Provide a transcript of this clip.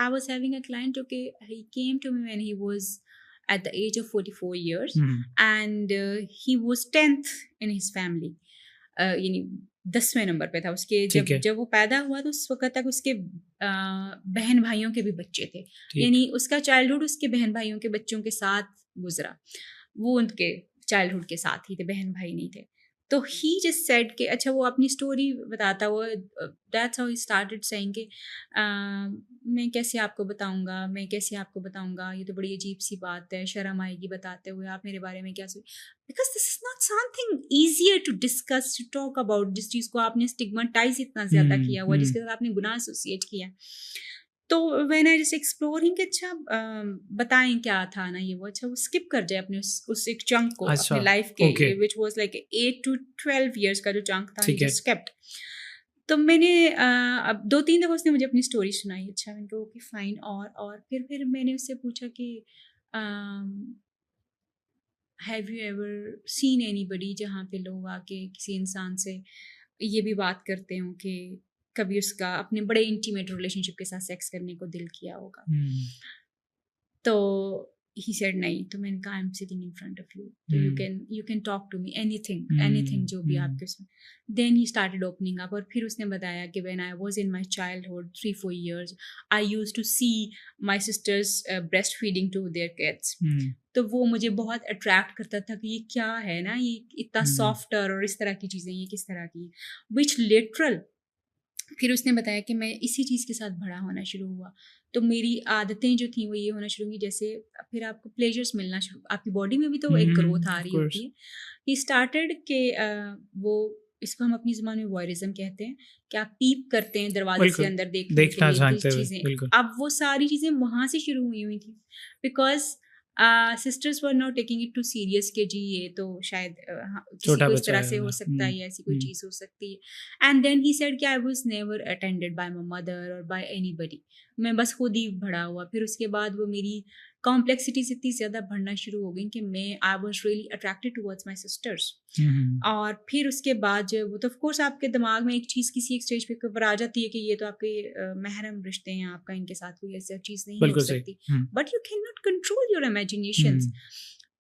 I was having a client, okay, he came to me when he was at the age of 44 years, and he was 10th in his family. यानी 10वें number पे था उसके, जब वो पैदा हुआ तो उस वक्त तक उसके बहन भाइयों के भी बच्चे थे, यानी उसका चाइल्डहुड उसके बहन भाइयों के बच्चों के साथ गुजरा, वो उनके चाइल्डहुड के साथ ही थे, बहन भाई नहीं थे. तो ही जस्ट सेड कि अच्छा, वो अपनी स्टोरी बताता हुआ, that's how he started saying कि मैं कैसे आपको बताऊंगा, ये तो बड़ी अजीब सी बात है, शर्म आएगी बताते हुए, आप मेरे बारे में क्या सोच, because this is not something easier to discuss, to talk about, जिस चीज़ को आपने स्टिग्मेटाइज इतना ज़्यादा किया हुआ, जिसके साथ आपने गुनाह एसोसिएट किया. तो व्हेन आई जस्ट एक्सप्लोरिंग कि अच्छा बताएं क्या था ना ये वो, अच्छा वो स्किप कर जाए अपने उस एक चंक को अपने लाइफ के, which was like 8 to 12 years का जो चंक था, जस्ट स्किप्ड. तो मैंने अब 2-3 दफ़ा उसने मुझे अपनी स्टोरी सुनाई. अच्छा, मैंने कहा ओके फाइन. और फिर मैंने उससे पूछा कि have you ever seen anybody, जहाँ पे लोग आके किसी इंसान से ये भी बात करते हों कि कभी उसका अपने बड़े इंटीमेट रिलेशनशिप के साथ सेक्स करने को दिल किया होगा. तो ही सेड नहीं. तो मैंने कहा I am sitting in front of you, तो you can talk to me anything जो भी आपके उसमें. Then he started opening up, और फिर उसने बताया कि when I was in my childhood 3-4 years I used to see my sister's breast feeding to their kids. तो वो मुझे बहुत अट्रैक्ट करता था कि ये क्या है ना, ये इतना सॉफ्टर और इस तरह की चीज़ें, ये किस तरह की, विच लिटरल. फिर उसने बताया कि मैं इसी चीज़ के साथ बड़ा होना शुरू हुआ, तो मेरी आदतें जो थी वो ये होना शुरू हुई, जैसे फिर आपको प्लेजर्स मिलना शुरू, आपकी बॉडी में भी तो एक ग्रोथ आ रही होती है. ही स्टार्टेड के वो, इसको हम अपनी ज़बान में वॉयरिज्म कहते हैं, कि आप पीप करते हैं दरवाजे से अंदर देखना चाहते हैं चीज़ें. अब वो सारी चीज़ें वहाँ से शुरू हुई थी, because sisters were not taking it too serious कि जी ये तो शायद किसी को इस तरह से हो सकता है, या ऐसी कोई चीज़ हो सकती है. एंड देन ही सेड कि I was never attended by my mother और बाय एनीबडी, मैं बस खुद ही बड़ा हुआ. फिर उसके बाद वो मेरी कॉम्प्लेक्सिटीज इतनी ज़्यादा बढ़ना शुरू हो गई कि मैं I was really attracted towards my sister's. और फिर उसके बाद जो वो, तो ऑफ कोर्स आपके दिमाग में एक चीज़ किसी एक स्टेज पे ऊपर आ जाती है कि ये तो आपके महरम रिश्ते हैं, आपका इनके साथ कोई ऐसी चीज़ नहीं हो सकती, but you can not control your imaginations.